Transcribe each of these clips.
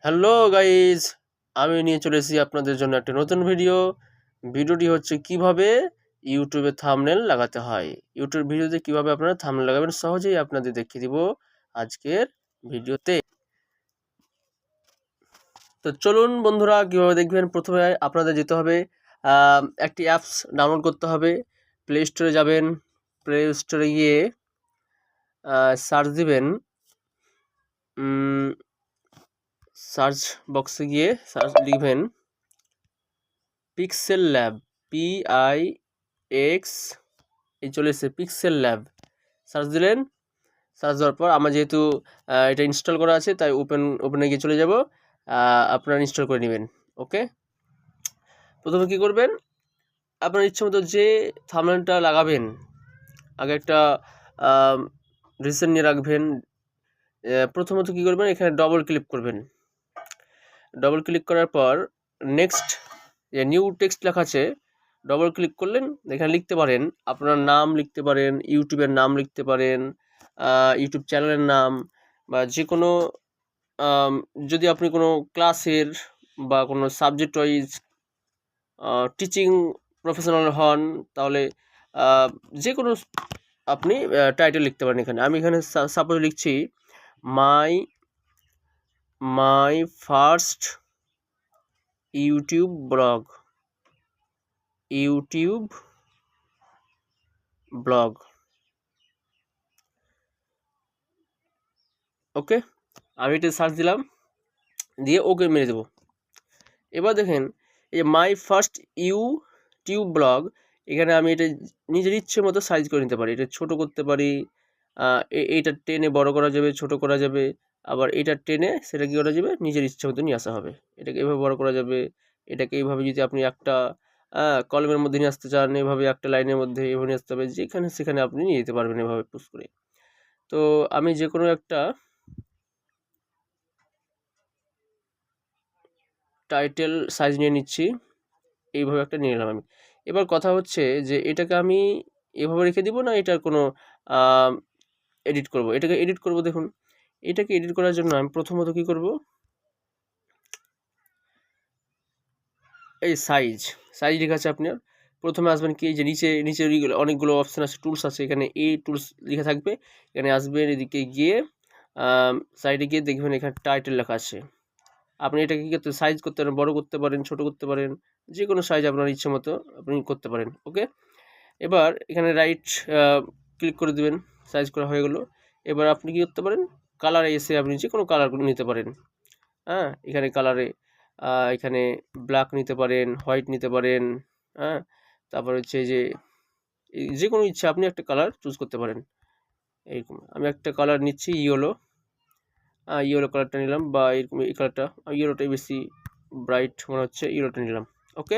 Hello guys, আমি নিয়ে চলে এসেছি আপনাদের জন্য একটা নতুন ভিডিওটি হচ্ছে কিভাবে ইউটিউবে থাম্বনেল লাগাতে হয়। ইউটিউব ভিডিওতে কিভাবে আপনারা থাম্বনেল লাগাবেন সহজেই আপনাদের দেখিয়ে দিব আজকের ভিডিওতে। তো চলুন বন্ধুরা, কিভাবে দেখবেন। প্রথমে আপনাদের যেতে হবে, একটি অ্যাপস ডাউনলোড করতে হবে। প্লে স্টোরে যাবেন, প্লে স্টোরে গিয়ে সার্চ দিবেন, সার্চ বক্সে গিয়ে সার্চ লিখবেন পিক্সেল ল্যাব, PIX, এই চলে এসেছে পিক্সেল ল্যাব। সার্চ দিলেন, সার্চ দেওয়ার পর আমার যেহেতু এটা ইনস্টল করা আছে তাই ওপেনে গিয়ে চলে যাব। আপনারা ইনস্টল করে নেবেন। ওকে, প্রথমে কি করবেন, আপনার ইচ্ছে মতো যে থাম্বনেলটা লাগাবেন আগে একটা রিসেন্ট নিয়ে রাখবেন। প্রথমত কি করবেন, এখানে ডবল ক্লিক করবেন। ডবল ক্লিক করার পর নেক্সট যে নিউ টেক্সট লেখা আছে, ডবল ক্লিক করলেন, এখানে লিখতে পারেন আপনার নাম, লিখতে পারেন ইউটিউবের নাম, লিখতে পারেন ইউটিউব চ্যানেলের নাম, বা যে কোনো যদি আপনি কোনো ক্লাসের বা কোনো সাবজেক্ট ওয়াইজ টিচিং প্রফেশনাল হন তাহলে যে কোনো আপনি টাইটেল লিখতে পারেন। আমি এখানে সাপোজ লিখছি মাই ফার্স্ট ইউটিউব ব্লগ। ওকে, আমি এটা সার্চ দিলাম, দিয়ে ওকে মেরে দেবো। এবার দেখেন এই মাই ফার্স্ট ইউটিউব ব্লগ, এখানে আমি এটা নিজের ইচ্ছে মতো সাইজ করে নিতে পারি। এটা ছোট করতে পারি, এইটা টেনে বড় করা যাবে, ছোট করা যাবে, আবার এটা টেনে সেটা কী করা যাবে, নিজের ইচ্ছে মতো নিয়ে আসা হবে। এটাকে এভাবে বড় করা যাবে, এটাকে এইভাবে যদি আপনি একটা কলমের মধ্যে নিয়ে আসতে চান, এভাবে একটা লাইনের মধ্যে এভাবে নিয়ে আসতে হবে, যেখানে সেখানে আপনি নিয়ে যেতে পারবেন এভাবে পুশ করে। তো আমি যে কোনো একটা টাইটেল সাইজ নিয়ে নিচ্ছি, এইভাবে একটা নিয়ে নিলাম আমি। এবার কথা হচ্ছে যে এটাকে আমি এভাবে রেখে দিব না এটার কোনো এডিট করব, এটাকে এডিট করব। দেখুন, এটাকে এডিট করার জন্য আমি প্রথমত কি করব, এই সাইজ লেখা আছে, আপনার প্রথমে আসবেন কি, যে নিচে অনেকগুলো অপশান আছে, টুলস আছে, এখানে এই টুলস লেখা থাকবে। এখানে আসবেন, এদিকে গিয়ে সাইডে গিয়ে দেখবেন এখানে টাইটেল লেখা আছে। আপনি এটাকে কি করতে, সাইজ করতে পারেন, বড় করতে পারেন, ছোট করতে পারেন, যে কোনো সাইজ আপনার ইচ্ছে মতো আপনি করতে পারেন। ওকে, এবার এখানে রাইট ক্লিক করে দেবেন, সাইজ করা হয়ে গেলো। এবার আপনি কি করতে পারেন, কালারে এসে আপনি যে কোনো কালার নিতে পারেন। এখানে কালারে এখানে ব্ল্যাক নিতে পারেন, হোয়াইট নিতে পারেন। তারপর হচ্ছে যে কোনো ইচ্ছা আপনি একটা কালার চুজ করতে পারেন। এইরকম আমি একটা কালার নিচ্ছি, ইয়েলো কালারটা নিলাম, বা এরকম এই কালারটা, ইয়েলোটাই বেশি ব্রাইট মনে হচ্ছে, ইয়েলোটা নিলাম। ওকে,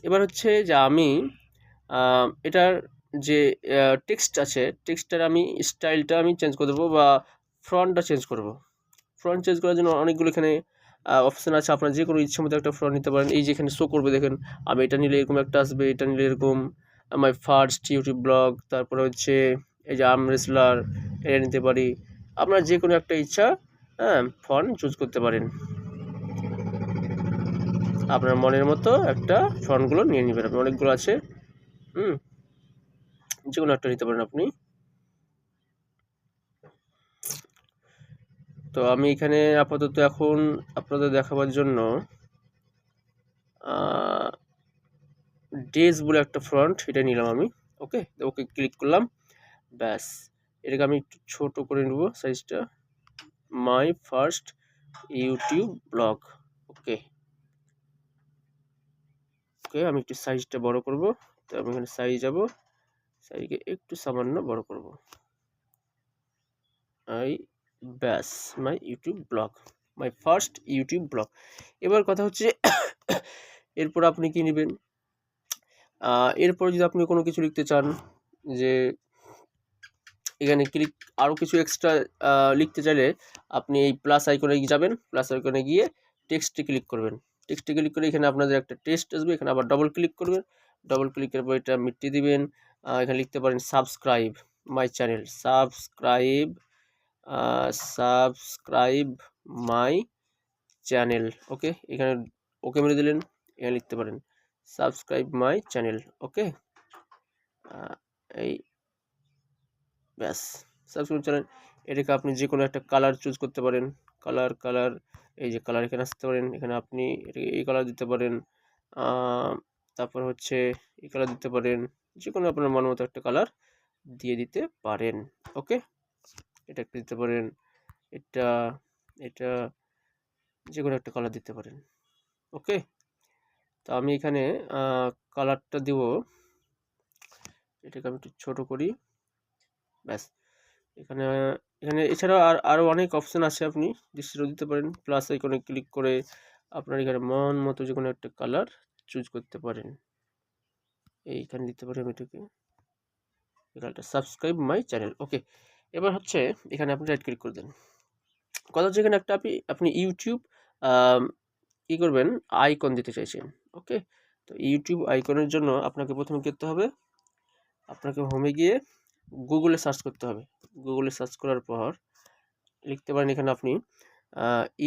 এবার হচ্ছে যে আমি এটার যে টেক্সট আছে, টেক্সটার আমি স্টাইলটা আমি চেঞ্জ করে দেবো, বা ফ্রন্টটা চেঞ্জ করব। ফ্রন্ট চেঞ্জ করার জন্য অনেকগুলো এখানে অপশান আছে, আপনার যে কোনো ইচ্ছে মতো একটা ফ্রন্ট নিতে পারেন। এই যে এখানে শো করবে, দেখেন আমি এটা নিলে এরকম একটা আসবে, এটা নিলে এরকম মাই ফার্স্ট ইউটিউব ব্লগ, তারপরে হচ্ছে এই যে আর্ম রেসলার, এটা নিতে পারি। আপনার যে কোনো একটা ইচ্ছা ফন্ট চুজ করতে পারেন, আপনার মনের মতো একটা ফন্টগুলো নিয়ে নেবেন। আপনি অনেকগুলো আছে, যে কোনো একটা নিতে পারেন আপনি। তো আমি এখানে আপাতত এখন আপনাদের দেখাবার জন্য ডেজ বলে একটা ফন্ট, এটা নিলাম আমি। ওকে, ওকে ক্লিক করলাম, ব্যাস। এটাকে আমি একটু ছোট করে নেব সাইজটা, মাই ফার্স্ট ইউটিউব ব্লগ। ওকে, আমি একটু সাইজটা বড় করব। তো আমি এখানে সাইজকে একটু সামান্য বড় করব। ব্যাস, my YouTube blog, my first YouTube blog. এবার কথা হচ্ছে এরপর আপনি কি নেবেন, এরপর যদি আপনি কোনো কিছু লিখতে চান, যে এখানে ক্লিক আরও কিছু এক্সট্রা লিখতে চাইলে আপনি এই প্লাস আইকনে যাবেন, প্লাস আইকনে গিয়ে টেক্সটে ক্লিক করবেন। টেক্সটে ক্লিক করে এখানে আপনাদের একটা টেক্সট আসবে, এখানে আবার ডবল ক্লিক করবেন। ডবল ক্লিকের পর এটা মিটিয়ে দিবেন। এখানে লিখতে পারেন subscribe my channel, subscribe my channel. Okay, এখানে ওকে মেরে দিলেন, এখানে লিখতে পারেন সাবস্ক্রাইব মাই চ্যানেল। ওকে, এই ব্যাস সাবস্ক্রাইব চ্যানেল। এটাকে আপনি যে কোনো একটা কালার চুজ করতে পারেন। কালার এই যে কালার এখানে আসতে পারেন, এখানে আপনি এটাকে এই কালার দিতে পারেন, তারপর হচ্ছে এই কালার দিতে পারেন, যে কোনো আপনার মন মতো একটা কালার দিয়ে দিতে পারেন। ওকে, এটা একটা দিতে পারেন, এটা এটা যে কোনো একটা কালার দিতে পারেন। ওকে, তো আমি এখানে কালারটা দিব, এটাকে আমি একটু ছোটো করি। ব্যাস, এখানে এখানে এছাড়াও আরও অনেক অপশান আছে, আপনি দৃশ্যও দিতে পারেন। প্লাস আইকনে ক্লিক করে আপনার এখানে মন মতো যে কোনো একটা কালার চুজ করতে পারেন। এইখানে দিতে পারেন এটাকে, কালারটা সাবস্ক্রাইব মাই চ্যানেল। ওকে, এবার হচ্ছে এখানে আপনি রাইট ক্লিক করে দেন। কথা হচ্ছে এখানে একটা আপনি ইউটিউব কী করবেন, আইকন দিতে চাইছেন। ওকে, তো ইউটিউব আইকনের জন্য আপনাকে প্রথমে করতে হবে, আপনাকে হোমে গিয়ে গুগলে সার্চ করতে হবে। গুগলে সার্চ করার পর লিখতে পারেন এখানে আপনি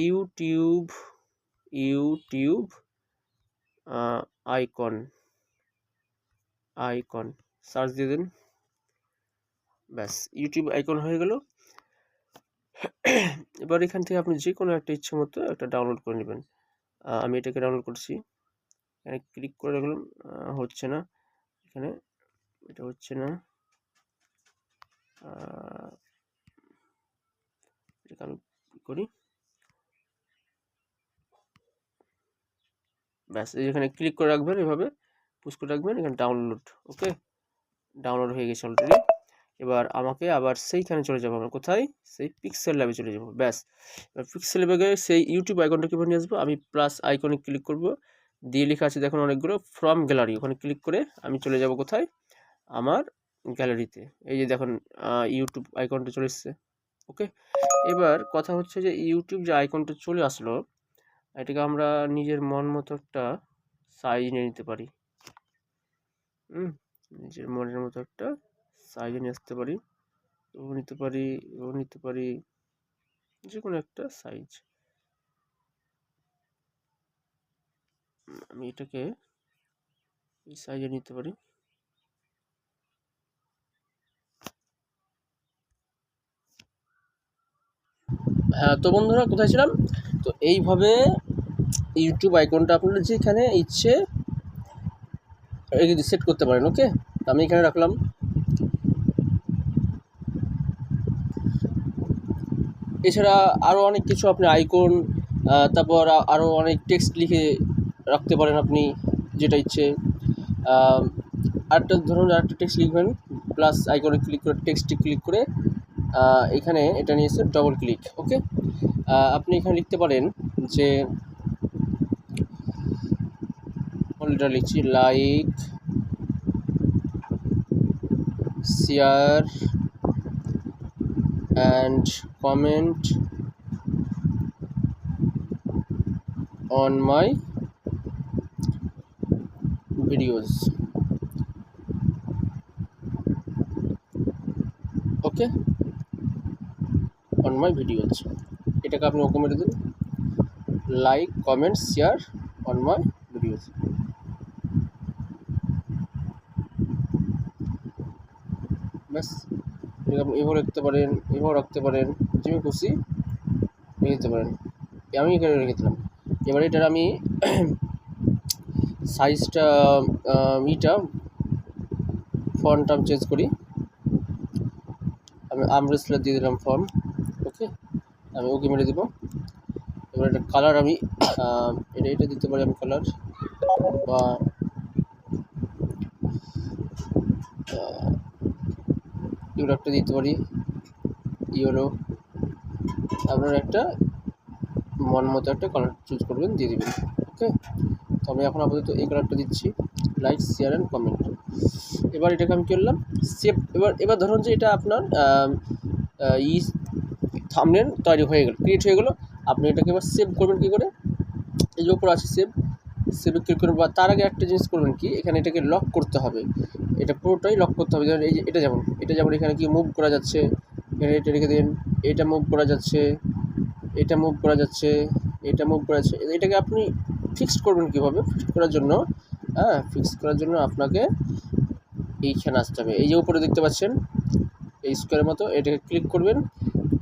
ইউটিউব আইকন সার্চ দিয়ে দিন। ব্যাস, ইউটিউব আইকন হয়ে গেল। এবার এখান থেকে আপনি যে কোনো একটা ইচ্ছে মতো একটা ডাউনলোড করে নেবেন। আমি এটাকে ডাউনলোড করছি, এখানে ক্লিক করে রাখলাম, হচ্ছে না, এখানে এটা হচ্ছে না, এটাকে আমি করি। ব্যাস, এখানে ক্লিক করে রাখবেন, এভাবে পুশ করে রাখবেন, এখানে ডাউনলোড। ওকে, ডাউনলোড হয়ে গেছে অলরেডি। এবার আমাকে আবার সেইখানে চলে যাবো, আমরা কোথায়, সেই পিক্সেল ল্যাবে চলে যাবো। ব্যাস, এবার পিক্সেল ল্যাবে গিয়ে সেই ইউটিউব আইকনটা কীভাবে নিয়ে আসবো, আমি প্লাস আইকনে ক্লিক করব, দিয়ে লেখা আছে দেখুন অনেকগুলো, ফ্রম গ্যালারি, ওখানে ক্লিক করে আমি চলে যাব কোথায়, আমার গ্যালারিতে। এই যে দেখুন ইউটিউব আইকনটা চলে এসছে। ওকে, এবার কথা হচ্ছে যে ইউটিউব যে আইকনটা চলে আসলো, এটাকে আমরা নিজের মন মতো একটা সাইজ নিয়ে নিতে পারি। নিজের মনের মতো একটা সাইজে নিয়ে আসতে পারি, ও নিতে পারি, ও নিতে পারি, যে কোনো একটা সাইজ। আমি এটাকে এই সাইজে নিতে পারি। হ্যাঁ, তো বন্ধুরা কোথায় ছিলাম, তো এইভাবে ইউটিউব আইকনটা আপনারা যেখানে ইচ্ছে সেট করতে পারেন। ওকে, আমি এখানে রাখলাম। এছাড়া আরও অনেক কিছু আপনি আইকন, তারপর আরও অনেক টেক্সট লিখে রাখতে পারেন আপনি যেটা ইচ্ছে। আরেকটা ধরুন, আরেকটা টেক্সট লিখবেন, প্লাস আইকনে ক্লিক করে টেক্সটে ক্লিক করে এখানে এটা নিয়ে এসে ডবল ক্লিক। ওকে, আপনি এখানে লিখতে পারেন যে এটা লিখছি, like share and comment on my videos. Okay, on my videos, এটাকে আপনি ওকে মেরে দিন, like comment share on my videos. ব্যাস, এটাকে আপনি এভাবে রাখতে পারেন, এভাবে রাখতে পারেন, যেভাবে খুশি রেখে দিতে পারেন। আমি এখানে রেখে দিলাম। এবার এটার আমি সাইজটা ফন্টটা আমি চেঞ্জ করি, আমি আমরেসলা দিয়ে দিলাম ফন্ট। ওকে, আমি ওকে মেরে দেবো। এবার একটা কালার আমি এটা দিতে পারি, আমি কালার বা এগুলো একটা দিতে পারি, ইয়েলো। আপনারা একটা মন মতো একটা কালার চুজ করবেন, দিয়ে দেবেন। ওকে, তো আমি এখন আপাতত এই কালারটা দিচ্ছি, লাইক শেয়ার অ্যান্ড কমেন্ট। এবার এটাকে আমি করলাম সেভ। এবার ধরুন যে এটা আপনার থাম্বনেল তৈরি হয়ে গেল, ক্রিয়েট হয়ে গেল। আপনি এটাকে এবার সেভ করবেন কী করে, এই যে উপর আছে সেভে ক্লিক করবেন। বা তার আগে একটা জিনিস করবেন কি, এখানে এটাকে লক করতে হবে, এটা পুরোটাই লক করতে হবে। এই যে এটা যেমন এখানে কি মুভ করা যাচ্ছে, এখানে এটা রেখে দিন, এটা মুভ করা যাচ্ছে, এটা মুভ করা যাচ্ছে, এটা মুভ করা যাচ্ছে। এটাকে আপনি ফিক্সড করবেন কীভাবে? ফিক্সড করার জন্য ফিক্সড করার জন্য আপনাকে এইখানে আসতে হবে। এই যে উপরে দেখতে পাচ্ছেন এই স্কোয়ারের মতো, এটাকে ক্লিক করবেন।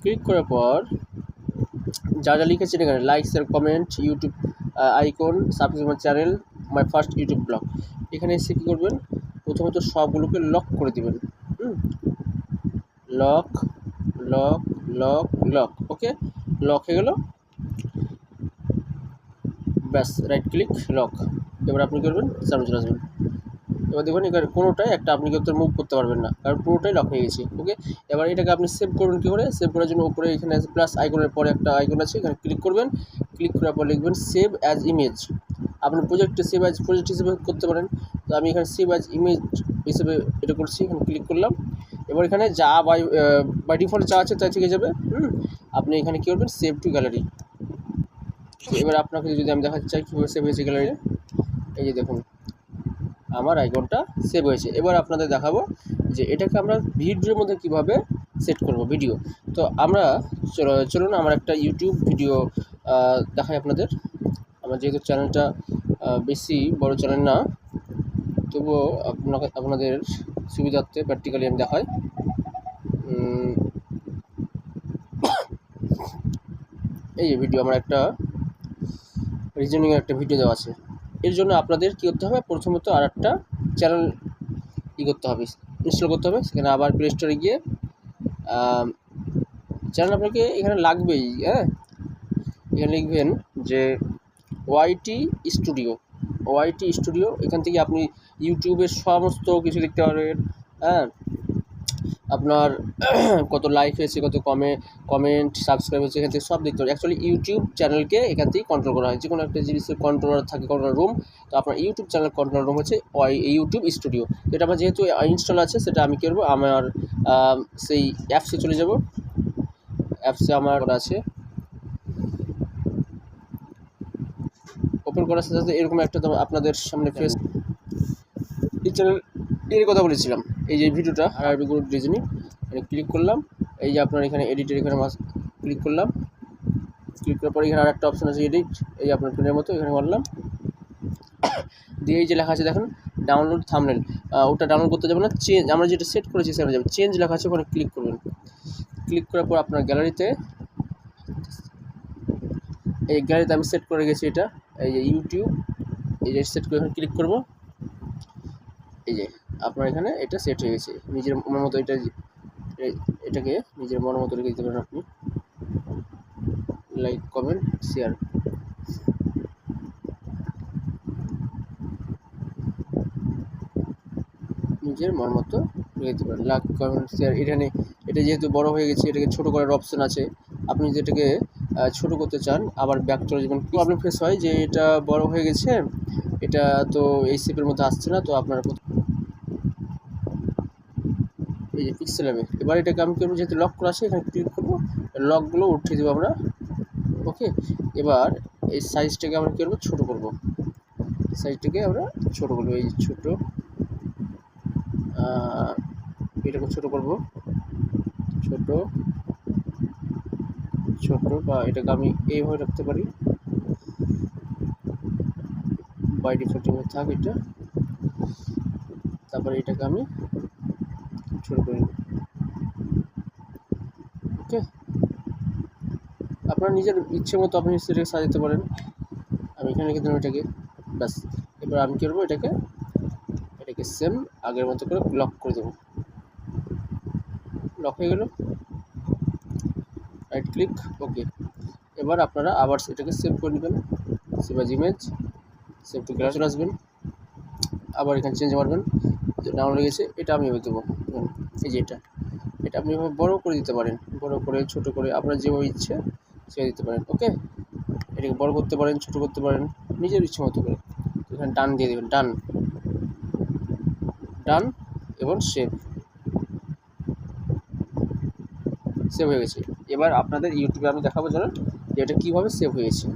ক্লিক করার পর যা যা লিখেছেন এখানে like share comment, YouTube icon, subscribe my channel, my first YouTube blog, এখানে এসে কী করবেন? প্রথমত সবগুলোকে লক করে দেবেন। লক লক লক লক, ওকে, লক হয়ে গেল। ব্যাস, রাইট ক্লিক, লক। এবার আপনি করবেন সামনে চলে আসবেন। এবার দেখবেন এবার কোনোটাই একটা আপনি কিন্তু মুভ করতে পারবেন না, কারণ পুরোটাই লক হয়ে গেছে। ওকে, এবার এটাকে আপনি সেভ করবেন কী করে? সেভ করার জন্য উপরে এখানে প্লাস আইকনের পরে একটা আইকন আছে, এখানে ক্লিক করবেন। ক্লিক করার পর লিখবেন সেভ অ্যাজ ইমেজ। আপনি প্রজেক্টে সেভ অ্যাজ প্রজেক্ট হিসেবে করতে পারেন, তো আমি এখানে সেভ অ্যাজ ইমেজ হিসেবে এটা করছি। এখানে ক্লিক করলাম। এবার এখানে যা বাই ডিফল্ট যা আছে তাই থেকে যাবে। আপনি এখানে কী করবেন? Save two gallery. এবার আপনাকে যদি আমি দেখাতে চাই কীভাবে সেভ হয়েছে গ্যালারিতে, এই যে দেখুন আমার আইকনটা সেভ হয়েছে। এবার আপনাদের দেখাবো যে এটাকে আমরা ভিডিওর মধ্যে কিভাবে সেট করব ভিডিও। তো আমরা চলুন আমার একটা ইউটিউব ভিডিও দেখাই আপনাদের। আমার যেহেতু চ্যানেলটা বেশি বড় চ্যানেল না, তবুও আপনাদের সুবিধার্থে প্র্যাকটিক্যালি আমি দেখাই। এই যে ভিডিও আমার একটা রিজনিংয়ের একটা ভিডিও দেওয়া আছে। এর জন্য আপনাদের কী করতে হবে? প্রথমত আর একটা চ্যানেল করতে হবে, ইনস্টল করতে হবে। সেখানে আবার প্লে স্টোরে গিয়ে চ্যানেল আপনাকে এখানে লাগবেই। এখানে লিখবেন যে ওয়াইটি স্টুডিও। এখান থেকে আপনি ইউটিউবের সমস্ত কিছু দেখতে পারবেন। আপনার কত লাইক হয়েছে, কত কমেন্ট, সাবস্ক্রাইব হয়েছে, এখান থেকে সব দেখতে পারেন। অ্যাকচুয়ালি ইউটিউব চ্যানেলকে এখান থেকে কন্ট্রোল করা হয়। যে কোনো একটা জিনিসের কন্ট্রোলার থাকে, কন্ট্রোল রুম। তো আপনার ইউটিউব চ্যানেল কন্ট্রোল রুম হচ্ছে ইউটিউব স্টুডিও। এটা আমার যেহেতু ইনস্টল আছে, সেটা আমি কী করবো? আমার সেই অ্যাপসে চলে যাব। অ্যাপসে আমার আছে, ওপেন করার সাথে সাথে এরকম একটা আপনাদের সামনে ফেস এই চ্যানেল এর কথা বলেছিলাম। এই যে ভিডিওটা আরবি গ্রুপ রিজনিং, এখানে ক্লিক করলাম। এই যে আপনার এখানে এডিটের এখানে ক্লিক করলাম। ক্লিক করার পরে এখানে আর একটা অপশান আছে এডিট, এই আপনার পেনের মতো এখানে মারলাম। দিয়ে এই যে লেখা আছে দেখুন ডাউনলোড থাম্বনেল, ওটা ডাউনলোড করতে যাবে না, চেঞ্জ আমরা যেটা সেট করেছি সেখানে যাবে। চেঞ্জ লেখা আছে, ওখানে ক্লিক করবেন। ক্লিক করার পর আপনার গ্যালারিতে, এই গ্যালারিতে আমি সেট করে গেছি এটা, এই যে ইউটিউব, এই যে সেট করে এখানে ক্লিক করব। এই যে আপনার এখানে এটা সেট হয়ে গেছে। নিজের মন মতো এটাকে নিজের মন মতো রেখে দিতে পারেন আপনি। লাইক কমেন্ট শেয়ার, নিজের মন মতো রেখে দিতে পারেন। লাইক কমেন্ট শেয়ার, এখানে এটা যেহেতু বড় হয়ে গেছে, এটাকে ছোটো করার অপশান আছে। আপনি যেটাকে ছোটো করতে চান, আবার ব্যাক চলে যাবেন। প্রবলেম ফেস হয় যে এটা বড় হয়ে গেছে, এটা তো এই শেপের মধ্যে আসছে না, তো আপনারা এই যে পিক্সেল হবে। এবার এটাকে আমি করবো, যেহেতু লক করা আছে এখানে ক্লিক করবো, লকগুলো উঠিয়ে দেবো আমরা। ওকে, এবার এই সাইজটাকে আমরা কী করবো? ছোটো করবো। সাইজটাকে আমরা ছোটো করবো, এই ছোটো, এটাকে ছোটো করবো, ছোটো বা এটাকে আমি এইভাবে রাখতে পারি। বাই ডিফল্ট থাক এটা। তারপরে এটাকে আমি ছোটো করে নেব। ওকে, আপনার নিজের ইচ্ছে মতো আপনি সেটাকে সাজাতে পারেন। আমি এখানে রেখে দিলাম এটাকে, ব্যাস। এবার আমি কী করবো? এটাকে সেম আগের মতো করে লক করে দেবো। লক হয়ে গেল, রাইট ক্লিক, ওকে। এবার আপনারা আবার এটাকে সেভ করে নেবেন, save as image, save two gallery চলে আসবেন। আবার এখানে চেঞ্জ মারবেন, ডাউনলোড হয়ে গেছে, এটা আমি দেবো। এই যে এটা আপনি এভাবে বড়ো করে দিতে পারেন, বড়ো করে ছোটো করে আপনার যেভাবে ইচ্ছে সেভাবে দিতে পারেন। ওকে, এটাকে বড়ো করতে পারেন, ছোটো করতে পারেন, নিজের ইচ্ছে মতো করে। এখানে ডান দিয়ে দেবেন, ডান এবং সেভ হয়ে গেছে। এবার আপনাদের ইউটিউবে আমি দেখাবো জানেন যে এটা কীভাবে সেভ হয়েছে।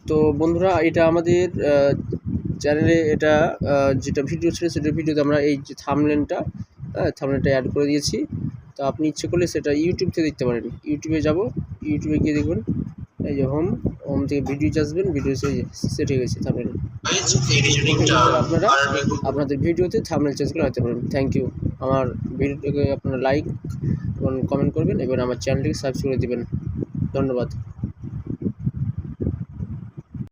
তো বন্ধুরা, এটা আমাদের চ্যানেলে এটা যেটা ভিডিও ছিল, সেটা ভিডিওতে আমরা এই যে থাম্বনেলটা অ্যাড করে দিয়েছি। তো আপনি ইচ্ছে করলে সেটা ইউটিউব থেকে দেখতে পারেন। ইউটিউবে যাব, ইউটিউবে গিয়ে দেখবেন এই যে হোম থেকে ভিডিওজ আসবেন, ভিডিও সেট হয়ে গেছে থাম্বনেল। আপনারা আপনাদের ভিডিওতে থাম্বনেল চেঞ্জ করে রাখতে পারেন। Thank you. আমার ভিডিওটাকে আপনারা লাইক এবং কমেন্ট করবেন এবং আমার চ্যানেলটিকে সাবস্ক্রাইব করে দেবেন। ধন্যবাদ।